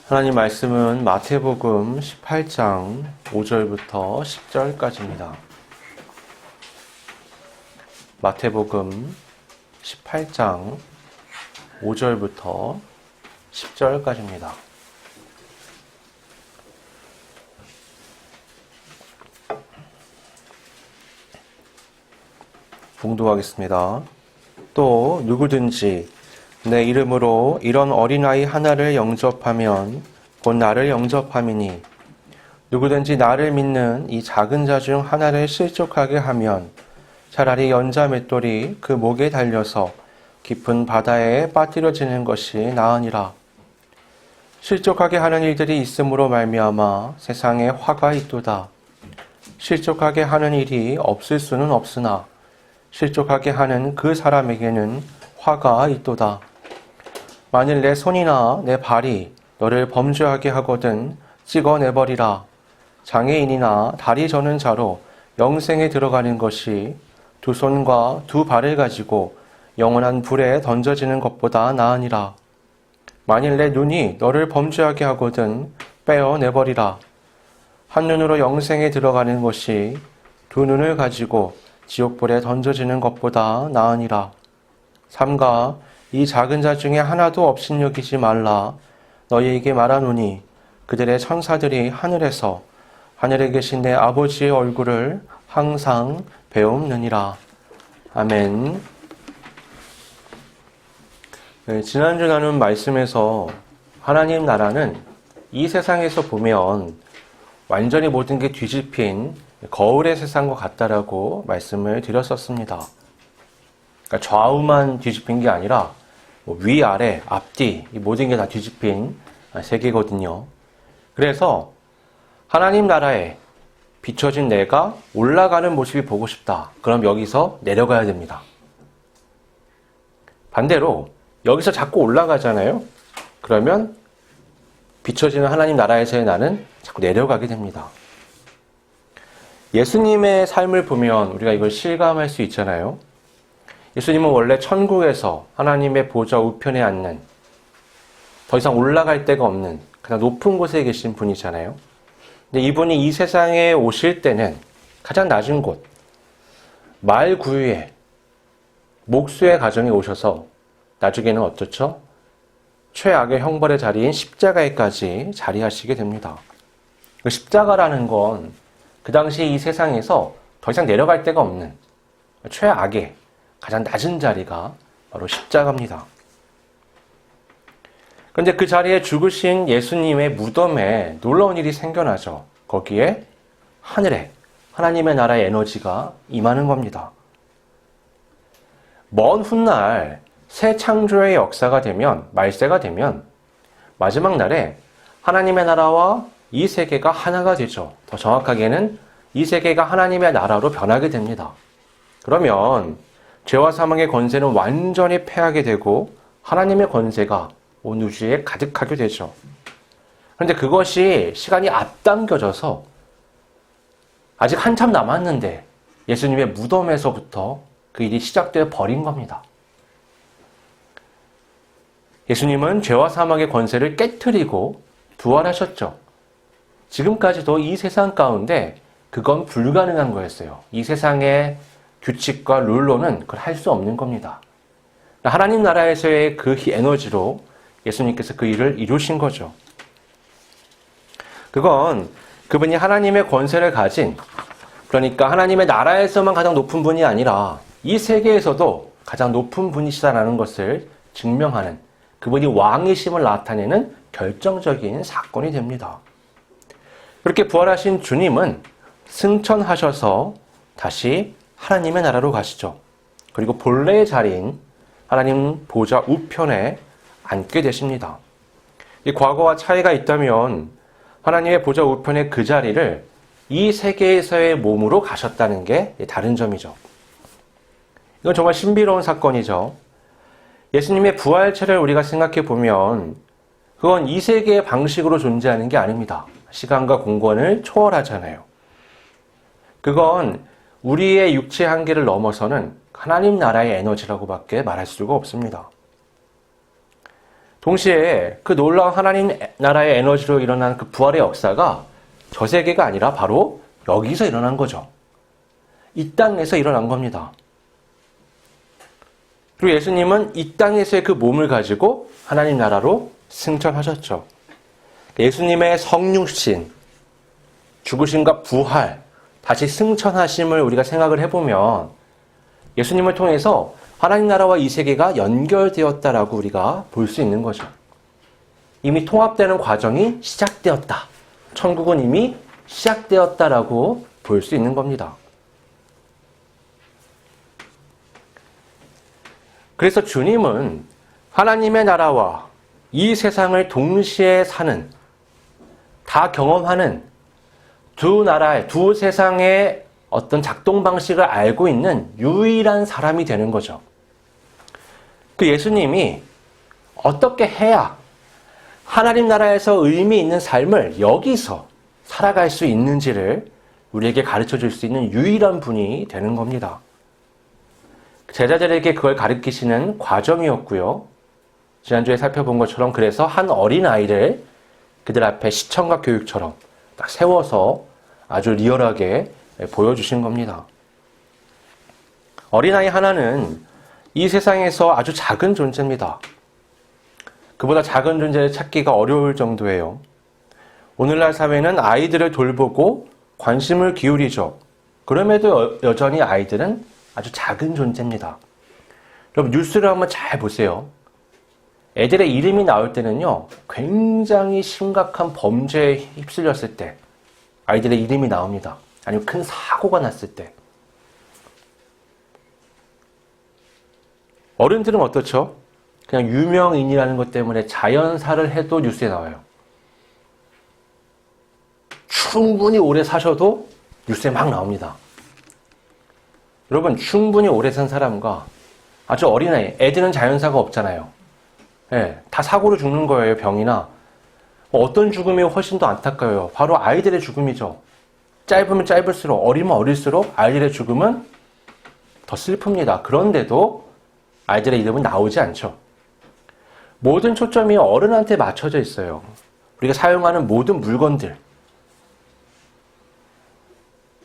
하나님 말씀은 마태복음 18장 5절부터 10절까지입니다. 마태복음 18장 5절부터 10절까지입니다. 봉독하겠습니다. 또 누구든지 내 이름으로 이런 어린아이 하나를 영접하면 곧 나를 영접함이니 누구든지 나를 믿는 이 작은 자 중 하나를 실족하게 하면 차라리 연자 맷돌이 그 목에 달려서 깊은 바다에 빠뜨려지는 것이 나으니라. 실족하게 하는 일들이 있음으로 말미암아 세상에 화가 있도다. 실족하게 하는 일이 없을 수는 없으나 실족하게 하는 그 사람에게는 화가 있도다. 만일 내 손이나 내 발이 너를 범죄하게 하거든 찍어내버리라. 장애인이나 다리 저는 자로 영생에 들어가는 것이 두 손과 두 발을 가지고 영원한 불에 던져지는 것보다 나으니라. 만일 내 눈이 너를 범죄하게 하거든 빼어내버리라. 한 눈으로 영생에 들어가는 것이 두 눈을 가지고 지옥불에 던져지는 것보다 나으니라. 삼가 이 작은 자 중에 하나도 업신여기지 말라. 너희에게 말하노니 그들의 천사들이 하늘에서 하늘에 계신 내 아버지의 얼굴을 항상 배움느니라. 아멘. 네, 지난주 나눈 말씀에서 하나님 나라는 이 세상에서 보면 완전히 모든 게 뒤집힌 거울의 세상과 같다라고 말씀을 드렸었습니다. 그러니까 좌우만 뒤집힌 게 아니라 위아래, 앞뒤 이 모든 게 다 뒤집힌 세계거든요. 그래서 하나님 나라에 비춰진 내가 올라가는 모습이 보고 싶다. 그럼 여기서 내려가야 됩니다. 반대로 여기서 자꾸 올라가잖아요. 그러면 비춰지는 하나님 나라에서의 나는 자꾸 내려가게 됩니다. 예수님의 삶을 보면 우리가 이걸 실감할 수 있잖아요. 예수님은 원래 천국에서 하나님의 보좌 우편에 앉는 더 이상 올라갈 데가 없는 가장 높은 곳에 계신 분이잖아요. 근데 이분이 이 세상에 오실 때는 가장 낮은 곳, 말구유의 목수의 가정에 오셔서 나중에는 어떻죠? 최악의 형벌의 자리인 십자가에까지 자리하시게 됩니다. 그 십자가라는 건 그 당시 이 세상에서 더 이상 내려갈 데가 없는 최악의 가장 낮은 자리가 바로 십자가입니다. 그런데 그 자리에 죽으신 예수님의 무덤에 놀라운 일이 생겨나죠. 거기에 하늘에 하나님의 나라의 에너지가 임하는 겁니다. 먼 훗날 새 창조의 역사가 되면, 말세가 되면 마지막 날에 하나님의 나라와 이 세계가 하나가 되죠. 더 정확하게는 이 세계가 하나님의 나라로 변하게 됩니다. 그러면 죄와 사망의 권세는 완전히 패하게 되고 하나님의 권세가 온 우주에 가득하게 되죠. 그런데 그것이 시간이 앞당겨져서 아직 한참 남았는데 예수님의 무덤에서부터 그 일이 시작되어 버린 겁니다. 예수님은 죄와 사망의 권세를 깨트리고 부활하셨죠. 지금까지도 이 세상 가운데 그건 불가능한 거였어요. 이 세상의 규칙과 룰로는 그걸 할 수 없는 겁니다. 하나님 나라에서의 그 에너지로 예수님께서 그 일을 이루신 거죠. 그건 그분이 하나님의 권세를 가진, 그러니까 하나님의 나라에서만 가장 높은 분이 아니라 이 세계에서도 가장 높은 분이시다라는 것을 증명하는, 그분이 왕이심을 나타내는 결정적인 사건이 됩니다. 그렇게 부활하신 주님은 승천하셔서 다시 하나님의 나라로 가시죠. 그리고 본래의 자리인 하나님 보좌 우편에 앉게 되십니다. 이 과거와 차이가 있다면 하나님의 보좌 우편의 그 자리를 이 세계에서의 몸으로 가셨다는 게 다른 점이죠. 이건 정말 신비로운 사건이죠. 예수님의 부활체를 우리가 생각해 보면 그건 이 세계의 방식으로 존재하는 게 아닙니다. 시간과 공간을 초월하잖아요. 그건 우리의 육체 한계를 넘어서는 하나님 나라의 에너지라고밖에 말할 수가 없습니다. 동시에 그 놀라운 하나님 나라의 에너지로 일어난 그 부활의 역사가 저 세계가 아니라 바로 여기서 일어난 거죠. 이 땅에서 일어난 겁니다. 그리고 예수님은 이 땅에서의 그 몸을 가지고 하나님 나라로 승천하셨죠. 예수님의 성육신, 죽으심과 부활, 다시 승천하심을 우리가 생각을 해보면 예수님을 통해서 하나님 나라와 이 세계가 연결되었다라고 우리가 볼 수 있는 거죠. 이미 통합되는 과정이 시작되었다. 천국은 이미 시작되었다라고 볼 수 있는 겁니다. 그래서 주님은 하나님의 나라와 이 세상을 동시에 사는, 다 경험하는 두 나라의, 두 세상의 어떤 작동 방식을 알고 있는 유일한 사람이 되는 거죠. 그 예수님이 어떻게 해야 하나님 나라에서 의미 있는 삶을 여기서 살아갈 수 있는지를 우리에게 가르쳐 줄 수 있는 유일한 분이 되는 겁니다. 제자들에게 그걸 가르치시는 과정이었고요. 지난주에 살펴본 것처럼 그래서 한 어린아이를 그들 앞에 시청각 교육처럼 딱 세워서 아주 리얼하게 보여주신 겁니다. 어린아이 하나는 이 세상에서 아주 작은 존재입니다. 그보다 작은 존재를 찾기가 어려울 정도예요. 오늘날 사회는 아이들을 돌보고 관심을 기울이죠. 그럼에도 여전히 아이들은 아주 작은 존재입니다. 여러분 뉴스를 한번 잘 보세요. 애들의 이름이 나올 때는요, 굉장히 심각한 범죄에 휩쓸렸을 때 아이들의 이름이 나옵니다. 아니면 큰 사고가 났을 때. 어른들은 어떻죠? 그냥 유명인이라는 것 때문에 자연사를 해도 뉴스에 나와요. 충분히 오래 사셔도 뉴스에 막 나옵니다. 여러분, 충분히 오래 산 사람과 아주 어린아이, 애들은 자연사가 없잖아요. 네, 다 사고로 죽는 거예요, 병이나. 어떤 죽음이 훨씬 더 안타까워요. 바로 아이들의 죽음이죠. 짧으면 짧을수록, 어리면 어릴수록 아이들의 죽음은 더 슬픕니다. 그런데도 아이들의 이름은 나오지 않죠. 모든 초점이 어른한테 맞춰져 있어요. 우리가 사용하는 모든 물건들,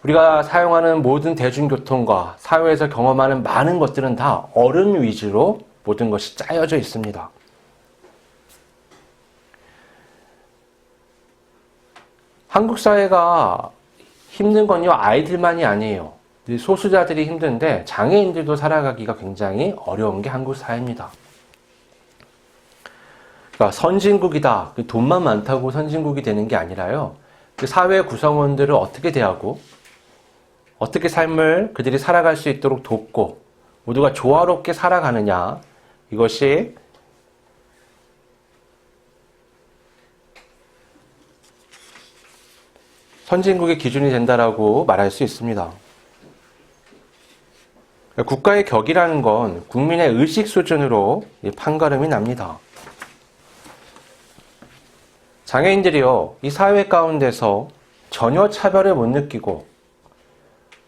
우리가 사용하는 모든 대중교통과 사회에서 경험하는 많은 것들은 다 어른 위주로 모든 것이 짜여져 있습니다. 한국 사회가 힘든 건요, 아이들만이 아니에요. 소수자들이 힘든데 장애인들도 살아가기가 굉장히 어려운 게 한국 사회입니다. 그러니까 선진국이다, 돈만 많다고 선진국이 되는 게 아니라요, 그 사회 구성원들을 어떻게 대하고 어떻게 삶을 그들이 살아갈 수 있도록 돕고 모두가 조화롭게 살아가느냐, 이것이 선진국의 기준이 된다라고 말할 수 있습니다. 국가의 격이라는 건 국민의 의식 수준으로 판가름이 납니다. 장애인들이요, 이 사회 가운데서 전혀 차별을 못 느끼고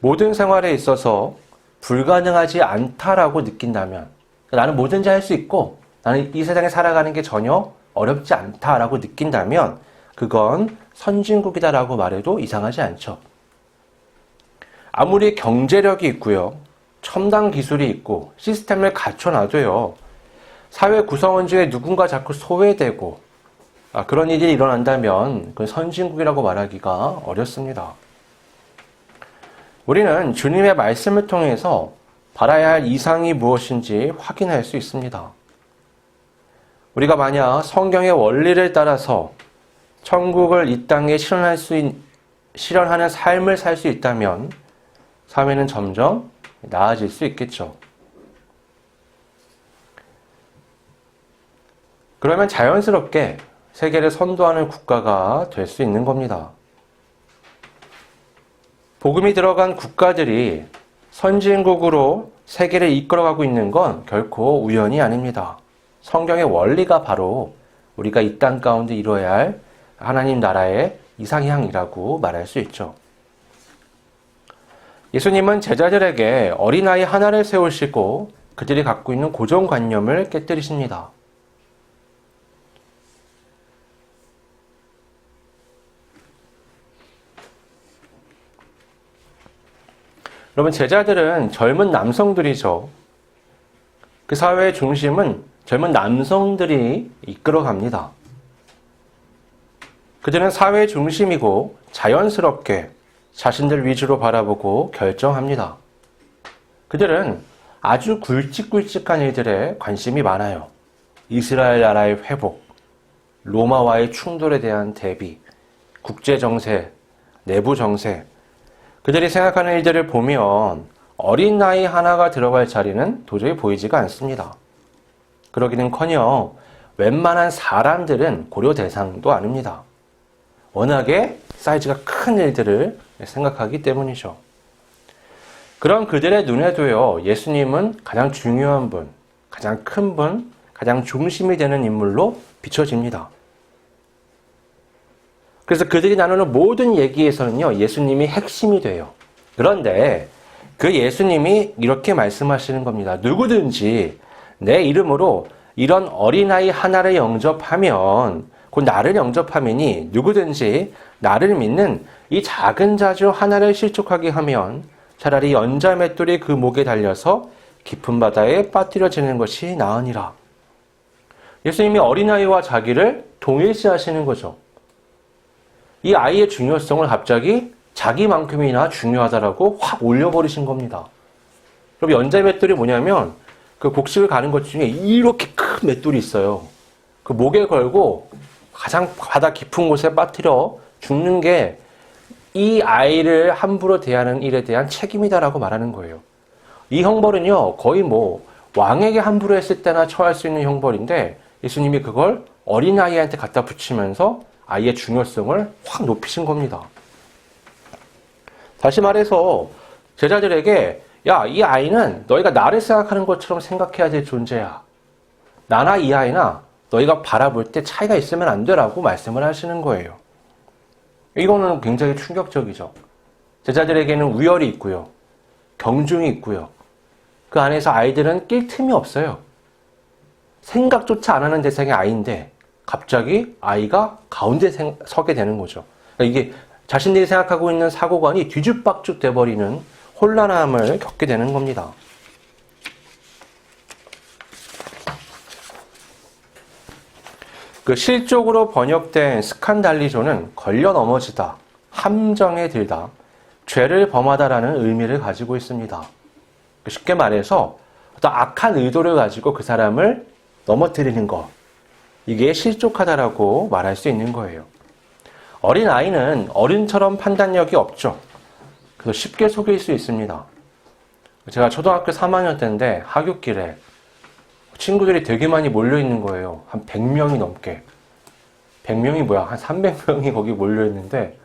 모든 생활에 있어서 불가능하지 않다라고 느낀다면, 나는 뭐든지 할 수 있고 나는 이 세상에 살아가는 게 전혀 어렵지 않다라고 느낀다면 그건 선진국이다라고 말해도 이상하지 않죠. 아무리 경제력이 있고요, 첨단 기술이 있고 시스템을 갖춰놔도요, 사회 구성원 중에 누군가 자꾸 소외되고 그런 일이 일어난다면 그건 선진국이라고 말하기가 어렵습니다. 우리는 주님의 말씀을 통해서 바라야 할 이상이 무엇인지 확인할 수 있습니다. 우리가 만약 성경의 원리를 따라서 천국을 이 땅에 실현하는 삶을 살 수 있다면 사회는 점점 나아질 수 있겠죠. 그러면 자연스럽게 세계를 선도하는 국가가 될 수 있는 겁니다. 복음이 들어간 국가들이 선진국으로 세계를 이끌어가고 있는 건 결코 우연이 아닙니다. 성경의 원리가 바로 우리가 이 땅 가운데 이루어야 할 하나님 나라의 이상향이라고 말할 수 있죠. 예수님은 제자들에게 어린아이 하나를 세우시고 그들이 갖고 있는 고정관념을 깨뜨리십니다. 여러분, 제자들은 젊은 남성들이죠. 그 사회의 중심은 젊은 남성들이 이끌어갑니다. 그들은 사회의 중심이고 자연스럽게 자신들 위주로 바라보고 결정합니다. 그들은 아주 굵직굵직한 일들에 관심이 많아요. 이스라엘 나라의 회복, 로마와의 충돌에 대한 대비, 국제정세, 내부정세. 그들이 생각하는 일들을 보면 어린 나이 하나가 들어갈 자리는 도저히 보이지가 않습니다. 그러기는커녕 웬만한 사람들은 고려 대상도 아닙니다. 워낙에 사이즈가 큰 일들을 생각하기 때문이죠. 그런 그들의 눈에도요, 예수님은 가장 중요한 분, 가장 큰 분, 가장 중심이 되는 인물로 비춰집니다. 그래서 그들이 나누는 모든 얘기에서는요, 예수님이 핵심이 돼요. 그런데 그 예수님이 이렇게 말씀하시는 겁니다. 누구든지 내 이름으로 이런 어린아이 하나를 영접하면 곧 나를 영접하매니 누구든지 나를 믿는 이 작은 자 중 하나를 실족하게 하면 차라리 연자 맷돌이 그 목에 달려서 깊은 바다에 빠뜨려지는 것이 나으니라. 예수님이 어린아이와 자기를 동일시하시는 거죠. 이 아이의 중요성을 갑자기 자기만큼이나 중요하다라고 확 올려버리신 겁니다. 그럼 연자 맷돌이 뭐냐면 그 곡식을 가는 것 중에 이렇게 큰 맷돌이 있어요. 그 목에 걸고 가장 바다 깊은 곳에 빠뜨려 죽는 게 이 아이를 함부로 대하는 일에 대한 책임이다라고 말하는 거예요. 이 형벌은요, 거의 왕에게 함부로 했을 때나 처할 수 있는 형벌인데 예수님이 그걸 어린아이한테 갖다 붙이면서 아이의 중요성을 확 높이신 겁니다. 다시 말해서 제자들에게 야, 이 아이는 너희가 나를 생각하는 것처럼 생각해야 될 존재야. 나나 이 아이나 너희가 바라볼 때 차이가 있으면 안 되라고 말씀을 하시는 거예요. 이거는 굉장히 충격적이죠. 제자들에게는 우열이 있고요. 경중이 있고요. 그 안에서 아이들은 낄 틈이 없어요. 생각조차 안 하는 대상의 아이인데 갑자기 아이가 가운데 서게 되는 거죠. 그러니까 이게 자신들이 생각하고 있는 사고관이 뒤죽박죽 돼버리는 혼란함을 겪게 되는 겁니다. 그 실족으로 번역된 스칸달리조는 걸려 넘어지다, 함정에 들다, 죄를 범하다라는 의미를 가지고 있습니다. 쉽게 말해서 어떤 악한 의도를 가지고 그 사람을 넘어뜨리는 것, 이게 실족하다라고 말할 수 있는 거예요. 어린 아이는 어른처럼 판단력이 없죠. 그래서 쉽게 속일 수 있습니다. 제가 초등학교 3학년 때인데 하굣길에 친구들이 되게 많이 몰려있는 거예요. 한 100명이 넘게. 100명이 뭐야? 한 300명이 거기 몰려있는데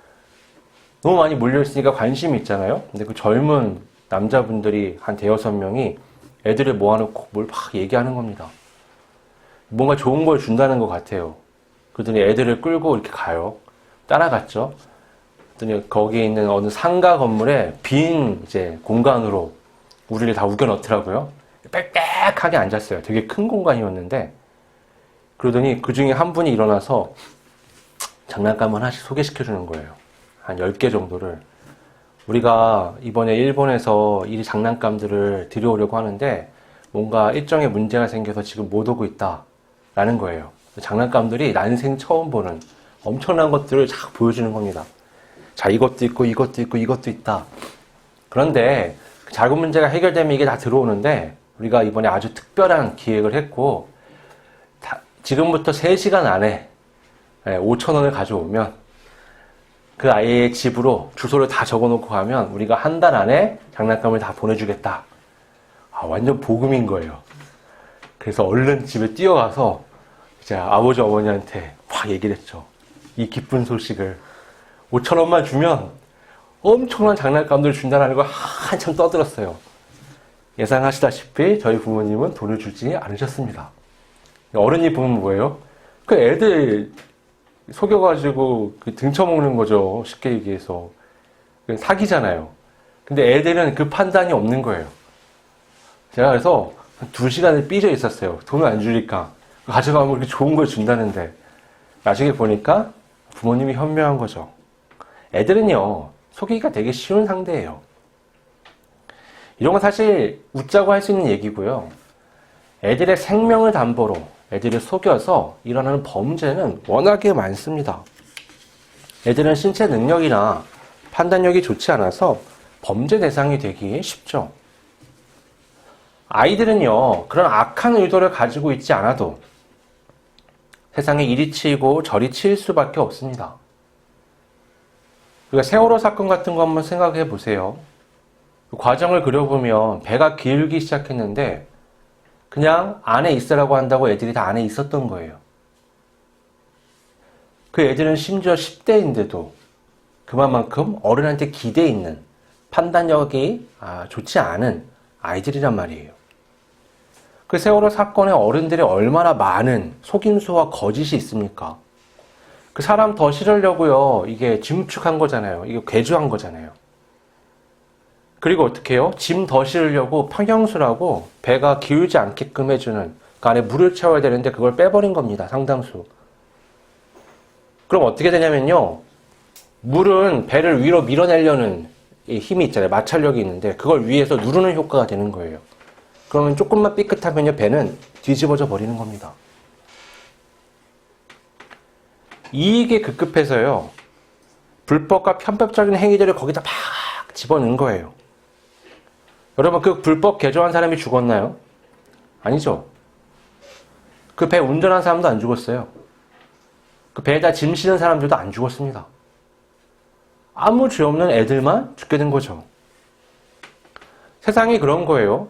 너무 많이 몰려있으니까 관심이 있잖아요. 근데 그 젊은 남자분들이 한 대여섯 명이 애들을 모아놓고 뭘 막 얘기하는 겁니다. 뭔가 좋은 걸 준다는 것 같아요. 그러더니 애들을 끌고 이렇게 가요. 따라갔죠. 그랬더니 거기에 있는 어느 상가 건물에 빈 이제 공간으로 우리를 다 우겨 넣더라고요. 빽빽하게 앉았어요. 되게 큰 공간이었는데 그러더니 그 중에 한 분이 일어나서 장난감을 하나씩 소개시켜주는 거예요. 한 10개 정도를. 우리가 이번에 일본에서 이 장난감들을 들여오려고 하는데 뭔가 일정의 문제가 생겨서 지금 못 오고 있다라는 거예요. 장난감들이 난생 처음 보는 엄청난 것들을 쫙 보여주는 겁니다. 자, 이것도 있고 이것도 있고 이것도 있다. 그런데 그 작은 문제가 해결되면 이게 다 들어오는데 우리가 이번에 아주 특별한 기획을 했고 지금부터 3시간 안에 5,000원을 가져오면 그 아이의 집으로 주소를 다 적어놓고 가면 우리가 한 달 안에 장난감을 다 보내주겠다. 완전 복음인 거예요. 그래서 얼른 집에 뛰어가서 이제 아버지 어머니한테 확 얘기를 했죠. 이 기쁜 소식을 5,000원만 주면 엄청난 장난감들을 준다는 걸 한참 떠들었어요. 예상하시다시피 저희 부모님은 돈을 주지 않으셨습니다. 어른이 보면 뭐예요? 그 애들 속여가지고 등쳐먹는 거죠. 쉽게 얘기해서. 사기잖아요. 근데 애들은 그 판단이 없는 거예요. 제가 그래서 한 2시간을 삐져 있었어요. 돈을 안 주니까. 가져가면 이렇게 좋은 걸 준다는데. 나중에 보니까 부모님이 현명한 거죠. 애들은요, 속이기가 되게 쉬운 상대예요. 이런 건 사실 웃자고 할 수 있는 얘기고요. 애들의 생명을 담보로 애들을 속여서 일어나는 범죄는 워낙에 많습니다. 애들은 신체 능력이나 판단력이 좋지 않아서 범죄 대상이 되기 쉽죠. 아이들은요, 그런 악한 의도를 가지고 있지 않아도 세상에 이리 치이고 저리 치일 수밖에 없습니다. 그러니까 세월호 사건 같은 거 한번 생각해 보세요. 그 과정을 그려보면 배가 기울기 시작했는데 그냥 안에 있으라고 한다고 애들이 다 안에 있었던 거예요. 그 애들은 심지어 10대인데도 그만큼 어른한테 기대 있는 판단력이 좋지 않은 아이들이란 말이에요. 그 세월호 사건에 어른들이 얼마나 많은 속임수와 거짓이 있습니까? 그 사람 더 실으려고요. 이게 증축한 거잖아요. 이게 괴주한 거잖아요. 그리고 어떻게 해요? 짐 더 실으려고 평형수라고 배가 기울지 않게끔 해주는 그 안에 물을 채워야 되는데 그걸 빼버린 겁니다. 상당수. 그럼 어떻게 되냐면요. 물은 배를 위로 밀어내려는 힘이 있잖아요. 마찰력이 있는데 그걸 위에서 누르는 효과가 되는 거예요. 그러면 조금만 삐끗하면요. 배는 뒤집어져 버리는 겁니다. 이익에 급급해서요. 불법과 편법적인 행위들을 거기다 막 집어넣은 거예요. 여러분 그 불법 개조한 사람이 죽었나요? 아니죠. 그 배 운전한 사람도 안 죽었어요. 그 배에다 짐 실은 사람들도 안 죽었습니다. 아무 죄 없는 애들만 죽게 된 거죠. 세상이 그런 거예요.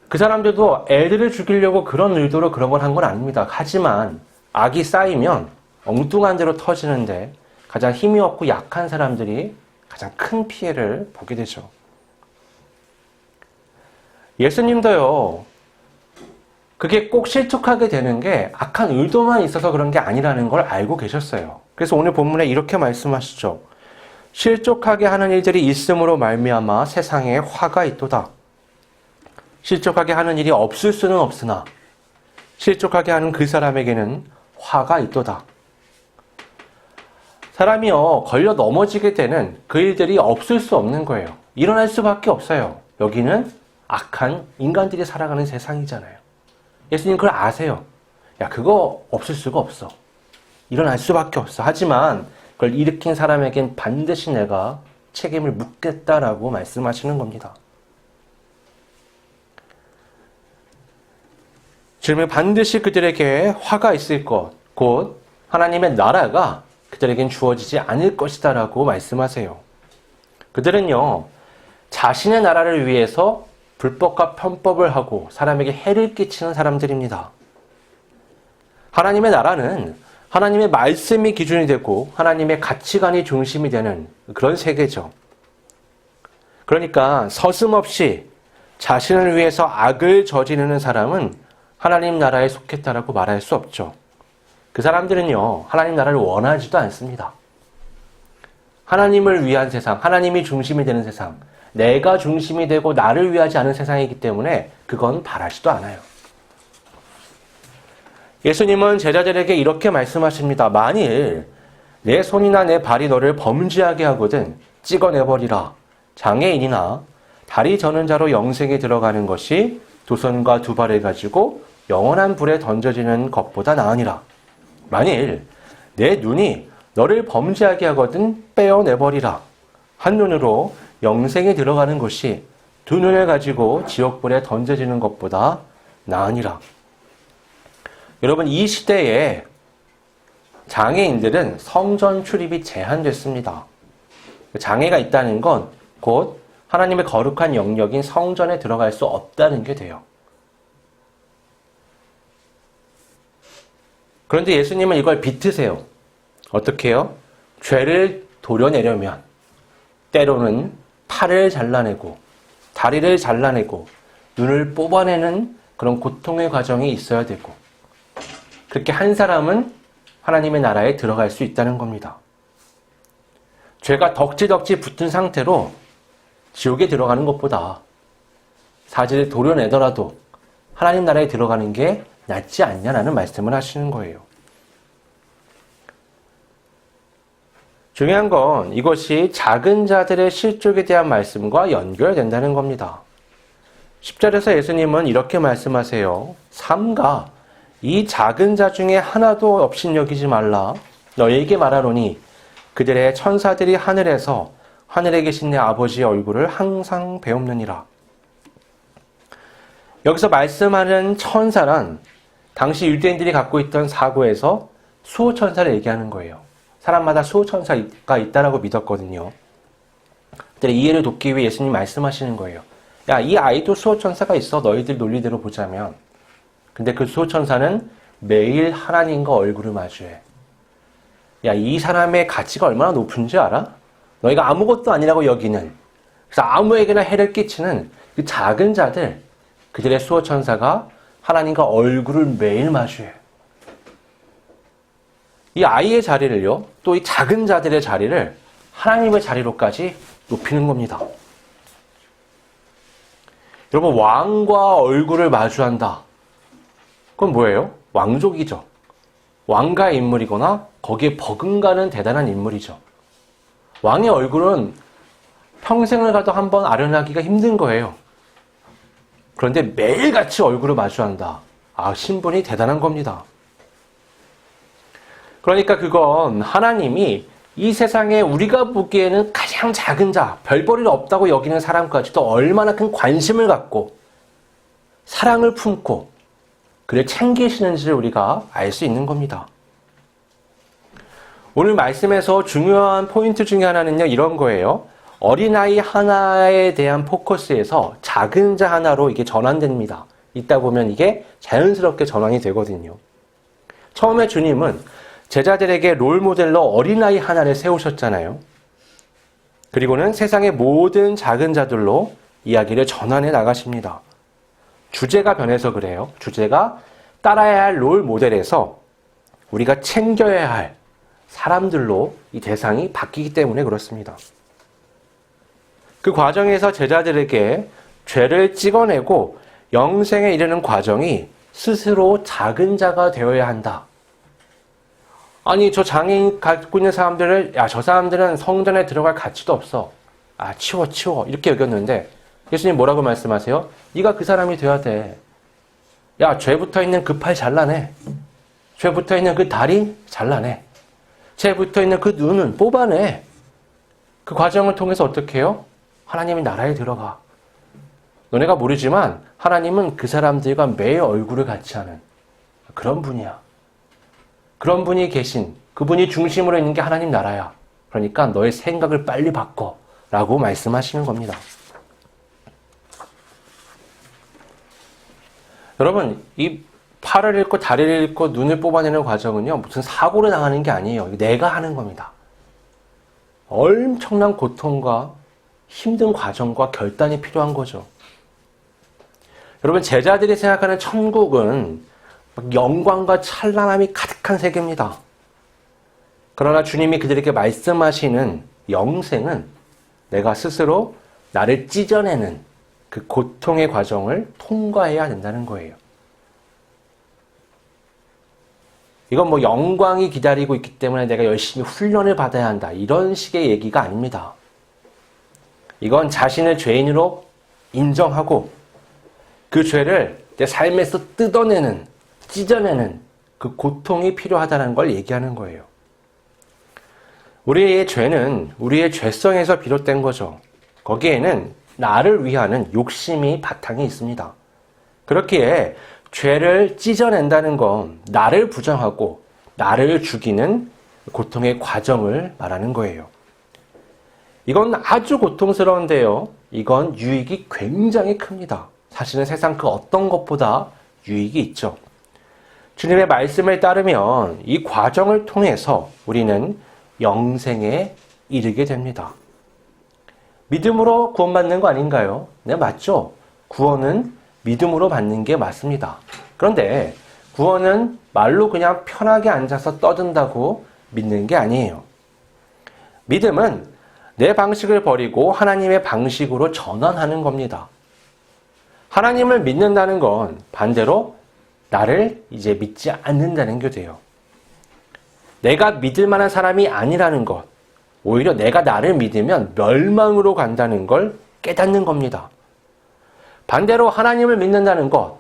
그 사람들도 애들을 죽이려고 그런 의도로 그런 걸 한 건 아닙니다. 하지만 악이 쌓이면 엉뚱한 대로 터지는데 가장 힘이 없고 약한 사람들이 가장 큰 피해를 보게 되죠. 예수님도요, 그게 꼭 실족하게 되는 게 악한 의도만 있어서 그런 게 아니라는 걸 알고 계셨어요. 그래서 오늘 본문에 이렇게 말씀하시죠. 실족하게 하는 일들이 있음으로 말미암아 세상에 화가 있도다. 실족하게 하는 일이 없을 수는 없으나 실족하게 하는 그 사람에게는 화가 있도다. 사람이요, 걸려 넘어지게 되는 그 일들이 없을 수 없는 거예요. 일어날 수밖에 없어요. 여기는 악한 인간들이 살아가는 세상이잖아요. 예수님 그걸 아세요. 야, 그거 없을 수가 없어. 일어날 수밖에 없어. 하지만 그걸 일으킨 사람에겐 반드시 내가 책임을 묻겠다라고 말씀하시는 겁니다. 주님은 반드시 그들에게 화가 있을 것, 곧 하나님의 나라가 그들에겐 주어지지 않을 것이다 라고 말씀하세요. 그들은요, 자신의 나라를 위해서 불법과 편법을 하고 사람에게 해를 끼치는 사람들입니다. 하나님의 나라는 하나님의 말씀이 기준이 되고 하나님의 가치관이 중심이 되는 그런 세계죠. 그러니까 서슴없이 자신을 위해서 악을 저지르는 사람은 하나님 나라에 속했다라고 말할 수 없죠. 그 사람들은요, 하나님 나라를 원하지도 않습니다. 하나님을 위한 세상, 하나님이 중심이 되는 세상, 내가 중심이 되고 나를 위하지 않은 세상이기 때문에 그건 바라지도 않아요. 예수님은 제자들에게 이렇게 말씀하십니다. 만일 내 손이나 내 발이 너를 범죄하게 하거든 찍어내버리라. 장애인이나 다리 저는 자로 영생에 들어가는 것이 두 손과 두 발을 가지고 영원한 불에 던져지는 것보다 나으니라. 만일 내 눈이 너를 범죄하게 하거든 빼어내버리라. 한 눈으로 영생에 들어가는 것이 두 눈을 가지고 지옥불에 던져지는 것보다 나으니라. 여러분, 이 시대에 장애인들은 성전 출입이 제한됐습니다. 장애가 있다는 건 곧 하나님의 거룩한 영역인 성전에 들어갈 수 없다는 게 돼요. 그런데 예수님은 이걸 비트세요. 어떻게 해요? 죄를 도려내려면 때로는 팔을 잘라내고 다리를 잘라내고 눈을 뽑아내는 그런 고통의 과정이 있어야 되고, 그렇게 한 사람은 하나님의 나라에 들어갈 수 있다는 겁니다. 죄가 덕지덕지 붙은 상태로 지옥에 들어가는 것보다 사지를 도려내더라도 하나님 나라에 들어가는 게 낫지 않냐라는 말씀을 하시는 거예요. 중요한 건 이것이 작은 자들의 실족에 대한 말씀과 연결된다는 겁니다. 10절에서 예수님은 이렇게 말씀하세요. 삼가 이 작은 자 중에 하나도 없인 여기지 말라. 너희에게 말하노니 그들의 천사들이 하늘에서 하늘에 계신 내 아버지의 얼굴을 항상 배옵느니라. 여기서 말씀하는 천사란 당시 유대인들이 갖고 있던 사고에서 수호천사를 얘기하는 거예요. 사람마다 수호천사가 있다라고 믿었거든요. 그들의 이해를 돕기 위해 예수님 말씀하시는 거예요. 야, 이 아이도 수호천사가 있어. 너희들 논리대로 보자면. 근데 그 수호천사는 매일 하나님과 얼굴을 마주해. 야, 이 사람의 가치가 얼마나 높은지 알아? 너희가 아무것도 아니라고 여기는, 그래서 아무에게나 해를 끼치는 그 작은 자들, 그들의 수호천사가 하나님과 얼굴을 매일 마주해. 이 아이의 자리를요, 또 이 작은 자들의 자리를 하나님의 자리로까지 높이는 겁니다. 여러분, 왕과 얼굴을 마주한다. 그건 뭐예요? 왕족이죠. 왕가의 인물이거나 거기에 버금가는 대단한 인물이죠. 왕의 얼굴은 평생을 가도 한번 아련하기가 힘든 거예요. 그런데 매일같이 얼굴을 마주한다. 아, 신분이 대단한 겁니다. 그러니까 그건 하나님이 이 세상에 우리가 보기에는 가장 작은 자, 별볼일 없다고 여기는 사람까지도 얼마나 큰 관심을 갖고 사랑을 품고 그를 챙기시는지를 우리가 알 수 있는 겁니다. 오늘 말씀에서 중요한 포인트 중에 하나는요, 이런 거예요. 어린아이 하나에 대한 포커스에서 작은 자 하나로 이게 전환됩니다. 있다 보면 이게 자연스럽게 전환이 되거든요. 처음에 주님은 제자들에게 롤모델로 어린아이 하나를 세우셨잖아요. 그리고는 세상의 모든 작은 자들로 이야기를 전환해 나가십니다. 주제가 변해서 그래요. 주제가 따라야 할 롤모델에서 우리가 챙겨야 할 사람들로 이 대상이 바뀌기 때문에 그렇습니다. 그 과정에서 제자들에게 죄를 찍어내고 영생에 이르는 과정이 스스로 작은 자가 되어야 한다. 아니, 저 장애인 갖고 있는 사람들을, 야, 저 사람들은 성전에 들어갈 가치도 없어. 아, 치워. 이렇게 여겼는데 예수님 뭐라고 말씀하세요? 네가 그 사람이 돼야 돼. 야, 죄 붙어있는 그 팔 잘라내. 죄 붙어있는 그 다리 잘라내. 죄 붙어있는 그 눈은 뽑아내. 그 과정을 통해서 어떻게 해요? 하나님의 나라에 들어가. 너네가 모르지만 하나님은 그 사람들과 매일 얼굴을 같이 하는 그런 분이야. 그런 분이 계신, 그분이 중심으로 있는 게 하나님 나라야. 그러니까 너의 생각을 빨리 바꿔 라고 말씀하시는 겁니다. 여러분, 이 팔을 잃고 다리를 잃고 눈을 뽑아내는 과정은요, 무슨 사고를 당하는 게 아니에요. 내가 하는 겁니다. 엄청난 고통과 힘든 과정과 결단이 필요한 거죠. 여러분, 제자들이 생각하는 천국은 영광과 찬란함이 가득한 세계입니다. 그러나 주님이 그들에게 말씀하시는 영생은 내가 스스로 나를 찢어내는 그 고통의 과정을 통과해야 된다는 거예요. 이건 뭐 영광이 기다리고 있기 때문에 내가 열심히 훈련을 받아야 한다. 이런 식의 얘기가 아닙니다. 이건 자신을 죄인으로 인정하고 그 죄를 내 삶에서 뜯어내는, 찢어내는 그 고통이 필요하다는 걸 얘기하는 거예요. 우리의 죄는 우리의 죄성에서 비롯된 거죠. 거기에는 나를 위하는 욕심이 바탕에 있습니다. 그렇기에 죄를 찢어낸다는 건 나를 부정하고 나를 죽이는 고통의 과정을 말하는 거예요. 이건 아주 고통스러운데요. 이건 유익이 굉장히 큽니다. 사실은 세상 그 어떤 것보다 유익이 있죠. 주님의 말씀을 따르면 이 과정을 통해서 우리는 영생에 이르게 됩니다. 믿음으로 구원받는 거 아닌가요? 네, 맞죠? 구원은 믿음으로 받는 게 맞습니다. 그런데 구원은 말로 그냥 편하게 앉아서 떠든다고 믿는 게 아니에요. 믿음은 내 방식을 버리고 하나님의 방식으로 전환하는 겁니다. 하나님을 믿는다는 건 반대로 나를 이제 믿지 않는다는 게 돼요. 내가 믿을 만한 사람이 아니라는 것, 오히려 내가 나를 믿으면 멸망으로 간다는 걸 깨닫는 겁니다. 반대로 하나님을 믿는다는 것,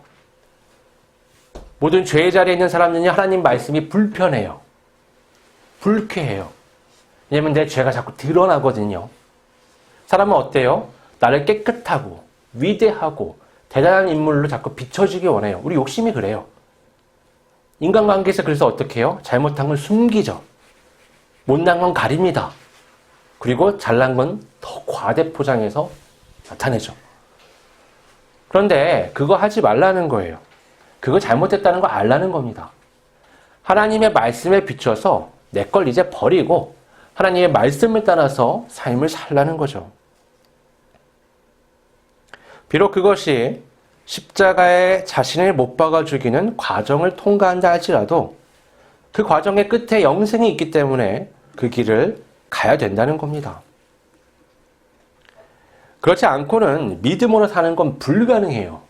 모든 죄의 자리에 있는 사람들이 하나님 말씀이 불편해요. 불쾌해요. 왜냐면 내 죄가 자꾸 드러나거든요. 사람은 어때요? 나를 깨끗하고 위대하고 대단한 인물로 자꾸 비춰주기 원해요. 우리 욕심이 그래요. 인간관계에서 그래서 어떻게 해요? 잘못한 건 숨기죠. 못난 건 가립니다. 그리고 잘난 건 더 과대 포장해서 나타내죠. 그런데 그거 하지 말라는 거예요. 그거 잘못했다는 거 알라는 겁니다. 하나님의 말씀에 비춰서 내 걸 이제 버리고 하나님의 말씀을 따라서 삶을 살라는 거죠. 비록 그것이 십자가에 자신을 못 박아 죽이는 과정을 통과한다 할지라도 그 과정의 끝에 영생이 있기 때문에 그 길을 가야 된다는 겁니다. 그렇지 않고는 믿음으로 사는 건 불가능해요.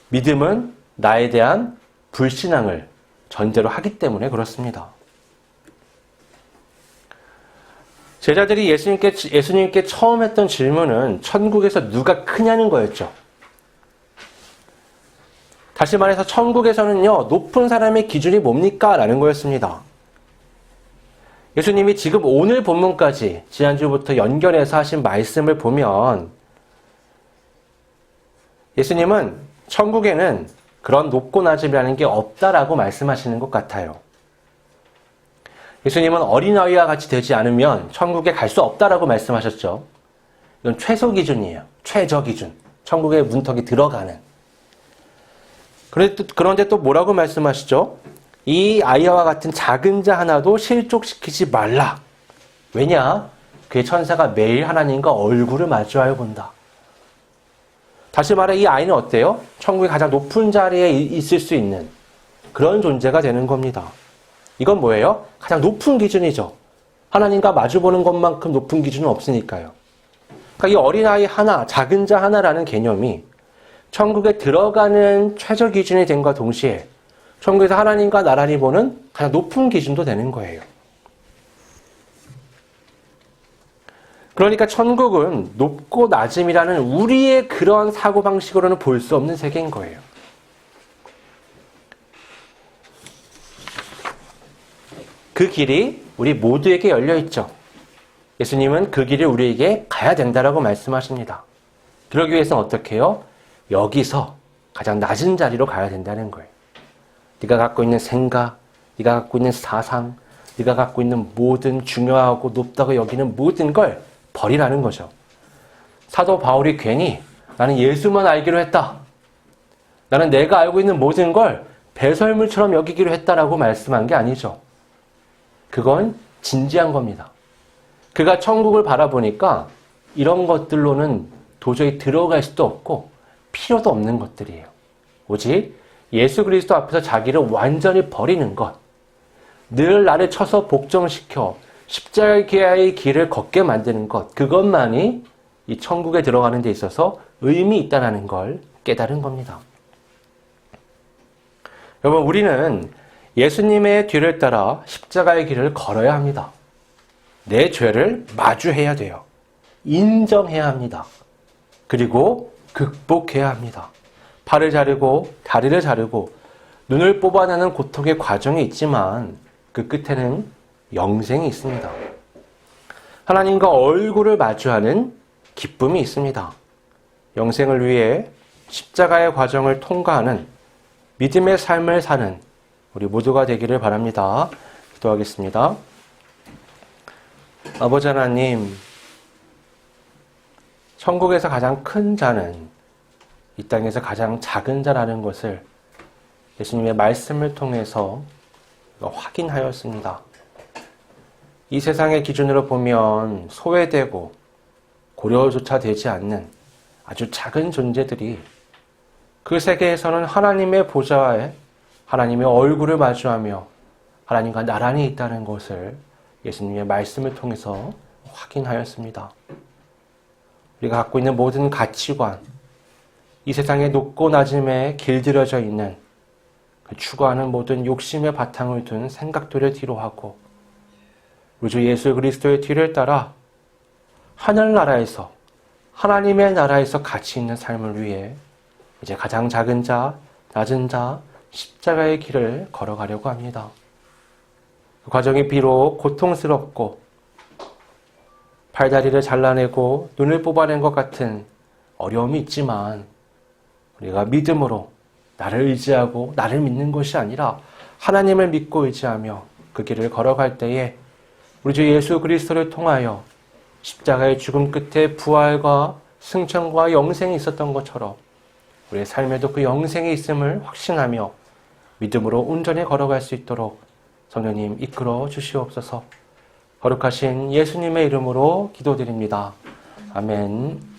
믿음은 나에 대한 불신앙을 전제로 하기 때문에 그렇습니다. 제자들이 예수님께 처음 했던 질문은 천국에서 누가 크냐는 거였죠. 다시 말해서 천국에서는요, 높은 사람의 기준이 뭡니까? 라는 거였습니다. 예수님이 지금 오늘 본문까지 지난주부터 연결해서 하신 말씀을 보면 예수님은 천국에는 그런 높고 낮음이라는 게 없다라고 말씀하시는 것 같아요. 예수님은 어린아이와 같이 되지 않으면 천국에 갈 수 없다라고 말씀하셨죠. 이건 최소 기준이에요. 최저 기준. 천국의 문턱이 들어가는. 그런데 또 뭐라고 말씀하시죠? 이 아이와 같은 작은 자 하나도 실족시키지 말라. 왜냐? 그의 천사가 매일 하나님과 얼굴을 마주하여 본다. 다시 말해 이 아이는 어때요? 천국의 가장 높은 자리에 있을 수 있는 그런 존재가 되는 겁니다. 이건 뭐예요? 가장 높은 기준이죠. 하나님과 마주보는 것만큼 높은 기준은 없으니까요. 그러니까 이 어린아이 하나, 작은 자 하나라는 개념이 천국에 들어가는 최저 기준이 됨과 동시에 천국에서 하나님과 나란히 보는 가장 높은 기준도 되는 거예요. 그러니까 천국은 높고 낮음이라는 우리의 그런 사고방식으로는 볼 수 없는 세계인 거예요. 그 길이 우리 모두에게 열려있죠. 예수님은 그 길을 우리에게 가야 된다라고 말씀하십니다. 그러기 위해서는 어떻게 해요? 여기서 가장 낮은 자리로 가야 된다는 거예요. 네가 갖고 있는 생각, 네가 갖고 있는 사상, 네가 갖고 있는 모든 중요하고 높다고 여기는 모든 걸 버리라는 거죠. 사도 바울이 괜히 나는 예수만 알기로 했다. 나는 내가 알고 있는 모든 걸 배설물처럼 여기기로 했다라고 말씀한 게 아니죠. 그건 진지한 겁니다. 그가 천국을 바라보니까 이런 것들로는 도저히 들어갈 수도 없고 필요도 없는 것들이에요. 오직 예수 그리스도 앞에서 자기를 완전히 버리는 것, 늘 나를 쳐서 복종시켜 십자가의 길을 걷게 만드는 것, 그것만이 이 천국에 들어가는 데 있어서 의미 있다는 걸 깨달은 겁니다. 여러분, 우리는 예수님의 뒤를 따라 십자가의 길을 걸어야 합니다. 내 죄를 마주해야 돼요. 인정해야 합니다. 그리고 극복해야 합니다. 팔을 자르고 다리를 자르고 눈을 뽑아내는 고통의 과정이 있지만 그 끝에는 영생이 있습니다. 하나님과 얼굴을 마주하는 기쁨이 있습니다. 영생을 위해 십자가의 과정을 통과하는 믿음의 삶을 사는 우리 모두가 되기를 바랍니다. 기도하겠습니다. 아버지 하나님, 천국에서 가장 큰 자는 이 땅에서 가장 작은 자라는 것을 예수님의 말씀을 통해서 확인하였습니다. 이 세상의 기준으로 보면 소외되고 고려조차 되지 않는 아주 작은 존재들이 그 세계에서는 하나님의 보좌에 하나님의 얼굴을 마주하며 하나님과 나란히 있다는 것을 예수님의 말씀을 통해서 확인하였습니다. 우리가 갖고 있는 모든 가치관, 이 세상의 높고 낮음에 길들여져 있는 그 추구하는 모든 욕심의 바탕을 둔 생각들을 뒤로하고 우리 주 예수 그리스도의 뒤를 따라 하늘나라에서 하나님의 나라에서 가치 있는 삶을 위해 이제 가장 작은 자, 낮은 자, 십자가의 길을 걸어가려고 합니다. 그 과정이 비록 고통스럽고 팔다리를 잘라내고 눈을 뽑아낸 것 같은 어려움이 있지만 우리가 믿음으로 나를 의지하고 나를 믿는 것이 아니라 하나님을 믿고 의지하며 그 길을 걸어갈 때에 우리 주 예수 그리스도를 통하여 십자가의 죽음 끝에 부활과 승천과 영생이 있었던 것처럼 우리의 삶에도 그 영생이 있음을 확신하며 믿음으로 온전히 걸어갈 수 있도록 성령님 이끌어 주시옵소서. 거룩하신 예수님의 이름으로 기도드립니다. 아멘.